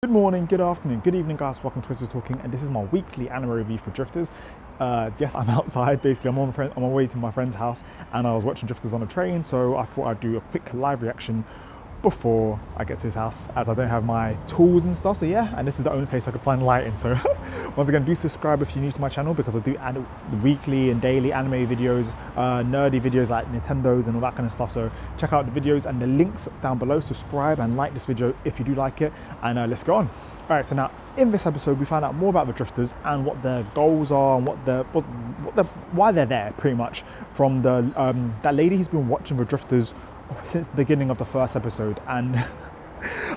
Good morning, good afternoon, good evening guys, welcome to ChrisIsTalkin, and this is my weekly anime review for Drifters. Yes, I'm outside, basically I'm on my way to my friend's house and I was watching Drifters on a train, so I thought I'd do a quick live reaction before I get to his house, as I don't have my tools and stuff. So yeah, and this is the only place I could find lighting. So once again, do subscribe if you're new to my channel, because I do weekly and daily anime videos, nerdy videos like Nintendos and all that kind of stuff. So check out the videos and the links down below. Subscribe and like this video if you do like it, and let's go on. All right, so now in this episode we find out more about the Drifters and what their goals are and why they're there, pretty much, from the that lady who's been watching the Drifters since the beginning of the first episode. And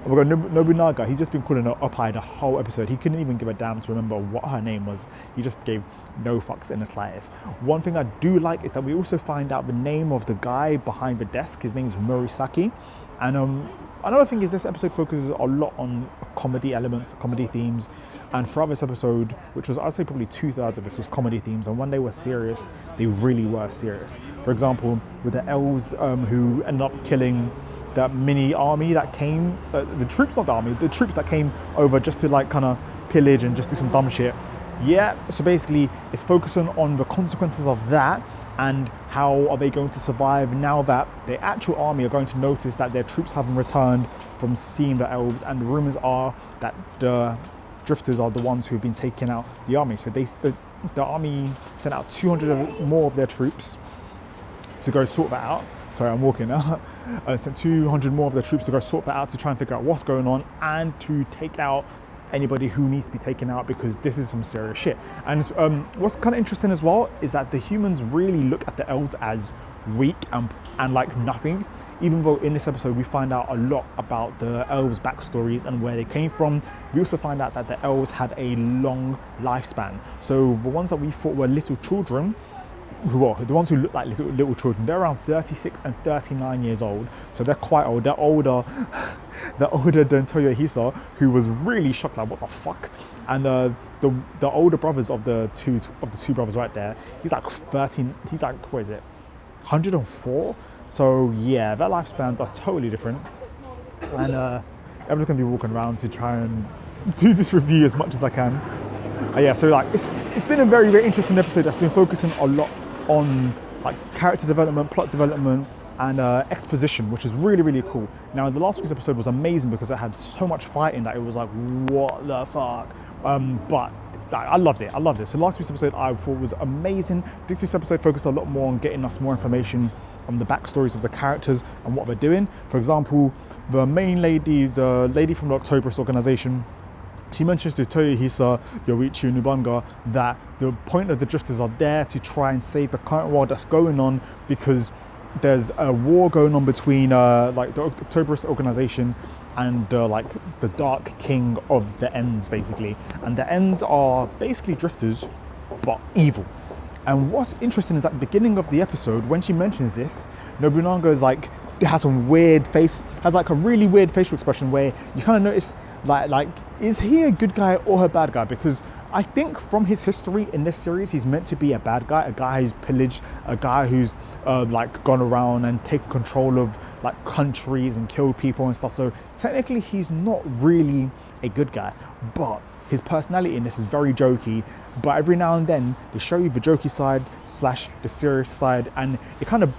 we've got Nobunaga. He's just been calling her Oppai the whole episode. He couldn't even give a damn to remember what her name was. He just gave no fucks in the slightest. One thing I do like is that we also find out the name of the guy behind the desk. His name is Morisaki. And another thing is this episode focuses a lot on comedy elements, comedy themes, and throughout this episode, which was, I'd say probably 2/3 of this was comedy themes, and when they were serious, they really were serious. For example, with the elves who ended up killing that mini army that came, the troops, not the army, the troops that came over just to like kind of pillage and just do some dumb shit. Yeah, so basically it's focusing on the consequences of that and how are they going to survive now that the actual army are going to notice that their troops haven't returned from seeing the elves, and the rumors are that the Drifters are the ones who have been taking out the army. So the army sent out 200 more of their troops to go sort that out. Sorry, I'm walking now. Sent 200 more of their troops to go sort that out, to try and figure out what's going on and to take out anybody who needs to be taken out, because this is some serious shit. And what's kind of interesting as well is that the humans really look at the elves as weak and like nothing, even though in this episode we find out a lot about the elves' backstories and where they came from. We also find out that the elves have a long lifespan. So the ones that we thought were little children, the ones who look like little children, they're around 36 and 39 years old, so they're quite old. They're older than Toyohisa, who was really shocked, like what the fuck. And the older brothers of the two brothers right there, he's like 13, he's like, what is it, 104. So yeah, their lifespans are totally different. And everyone's gonna be walking around to try and do this review as much as I can. Yeah, so like it's been a very, very interesting episode that's been focusing a lot on like character development, plot development, and exposition, which is really, really cool. Now, the last week's episode was amazing because it had so much fighting that it was like, what the fuck? But I loved it. So last week's episode I thought was amazing. This week's episode focused a lot more on getting us more information on the backstories of the characters and what they're doing. For example, the main lady, the lady from the Octoberist organization, she mentions to Toyohisa, Yoichi, and Nubanga that the point of the Drifters are there to try and save the current war that's going on, because there's a war going on between like the Octoberist organization and like the Dark King of the Ends, basically. And the Ends are basically Drifters, but evil. And what's interesting is at the beginning of the episode, when she mentions this, Nobunaga is like, has some weird face, has like a really weird facial expression where you kind of notice like is he a good guy or a bad guy? Because I think from his history in this series, he's meant to be a bad guy, a guy who's pillaged, a guy who's like gone around and taken control of like countries and killed people and stuff. So technically he's not really a good guy, but his personality in this is very jokey. But every now and then they show you the jokey side / the serious side, and it kind of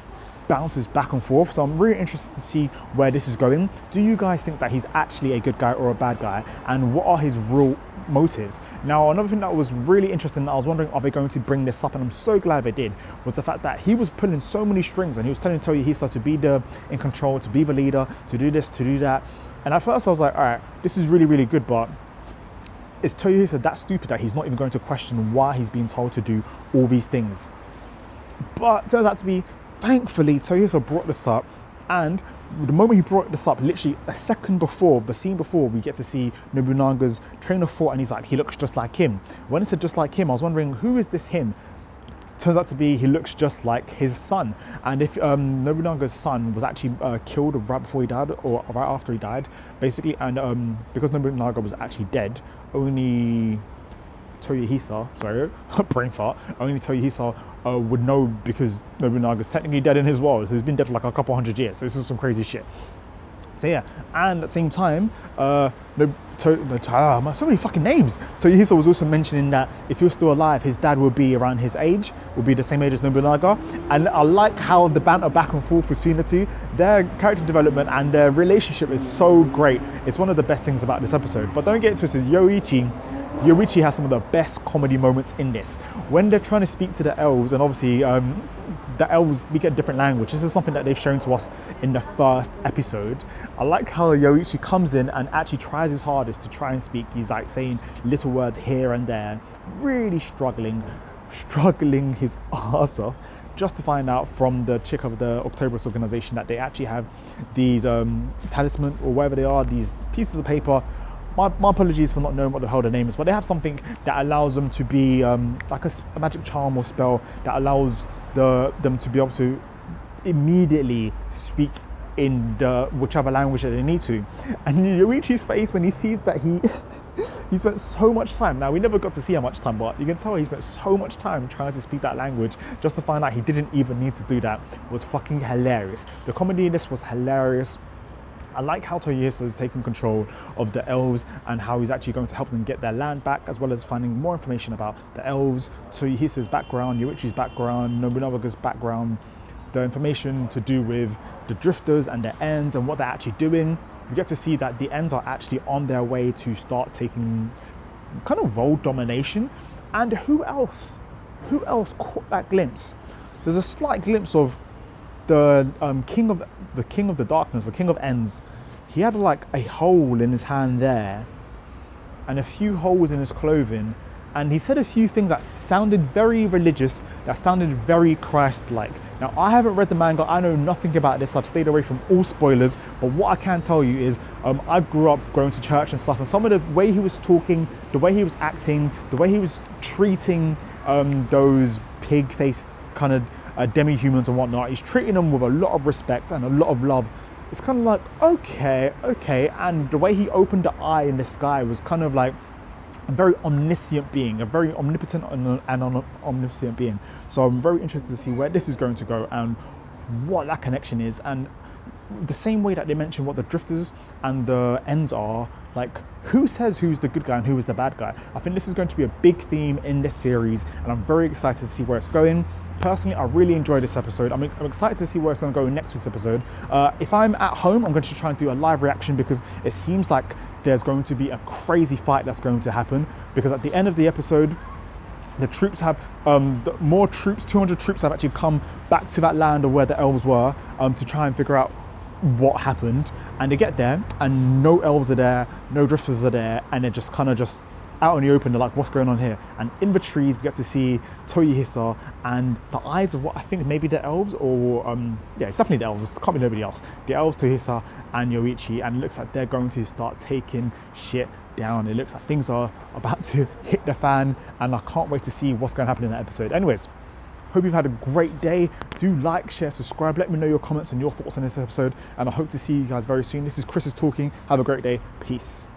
bounces back and forth. So I'm really interested to see where this is going. Do you guys think that he's actually a good guy or a bad guy, and what are his real motives? Now, another thing that was really interesting, I was wondering, are they going to bring this up, and I'm so glad they did, was the fact that he was pulling so many strings and he was telling Toyohisa to be in control, to be the leader, to do this, to do that. And at first I was like, all right, this is really, really good, but is Toyohisa that stupid that he's not even going to question why he's being told to do all these things? But it turns out to be, thankfully, Toyohisa brought this up, and the moment he brought this up, literally a second before, the scene before, we get to see Nobunaga's train of thought, and he's like, he looks just like him. When it said just like him, I was wondering, who is this him? Turns out to be, he looks just like his son. And if Nobunaga's son was actually killed right before he died, or right after he died, basically, and because Nobunaga was actually dead, only Toyohisa, sorry, brain fart, only Toyohisa would know, because Nobunaga's technically dead in his world, so he's been dead for like a couple hundred years, so this is some crazy shit. So yeah, and at the same time, so many fucking names. Toyohisa was also mentioning that if he was still alive, his dad would be around his age, would be the same age as Nobunaga. And I like how the banter back and forth between the two, their character development and their relationship is so great. It's one of the best things about this episode. But don't get it twisted, Yoichi has some of the best comedy moments in this. When they're trying to speak to the elves, and obviously the elves speak a different language. This is something that they've shown to us in the first episode. I like how Yoichi comes in and actually tries his hardest to try and speak. He's like saying little words here and there, really struggling his ass off, just to find out from the chick of the October's organization that they actually have these talisman or whatever they are, these pieces of paper. My apologies for not knowing what the hell the name is, but they have something that allows them to be like a magic charm or spell that allows them to be able to immediately speak in the whichever language that they need to. And Yoichi's face when he sees that he spent so much time. Now, we never got to see how much time, but you can tell he spent so much time trying to speak that language just to find out he didn't even need to do that. It was fucking hilarious. The comedy in this was hilarious. I like how Toyohisa is taking control of the elves and how he's actually going to help them get their land back, as well as finding more information about the elves, Toyohisa's background, Yoichi's background, Nobunaga's background, the information to do with the drifters and their ends and what they're actually doing. We get to see that the ends are actually on their way to start taking kind of world domination. And who else caught that glimpse? There's a slight glimpse of the king of the darkness, the king of ends. He had like a hole in his hand there and a few holes in his clothing, and he said a few things that sounded very religious, that sounded very Christ-like. Now, I haven't read the manga, I know nothing about this, I've stayed away from all spoilers, but what I can tell you is I grew up going to church and stuff, and some of the way he was talking, the way he was acting, the way he was treating those pig-faced kind of demi-humans and whatnot, he's treating them with a lot of respect and a lot of love. It's kind of like, okay, and the way he opened the eye in the sky was kind of like a very omniscient being, a very omnipotent and omniscient being. So I'm very interested to see where this is going to go and what that connection is. And the same way that they mention what the drifters and the ends are, like who says who's the good guy and who is the bad guy? I think this is going to be a big theme in this series, and I'm very excited to see where it's going. Personally, I really enjoyed this episode. I'm excited to see where it's going to go in next week's episode. If I'm at home, I'm going to try and do a live reaction because it seems like there's going to be a crazy fight that's going to happen, because at the end of the episode, the troops have more troops, 200 troops have actually come back to that land of where the elves were to try and figure out what happened. And they get there and no elves are there, no drifters are there, and they're just kind of just out in the open. They're like, what's going on here? And in the trees we get to see Toyohisa and the eyes of what I think maybe the elves, or yeah, it's definitely the elves, it can't be nobody else. The elves, Toyohisa and Yoichi, and it looks like they're going to start taking shit down. It looks like things are about to hit the fan, and I can't wait to see what's going to happen in that episode. Anyways, hope you've had a great day. Do like, share, subscribe. Let me know your comments and your thoughts on this episode, and I hope to see you guys very soon. This is Chris is Talking. Have a great day. Peace.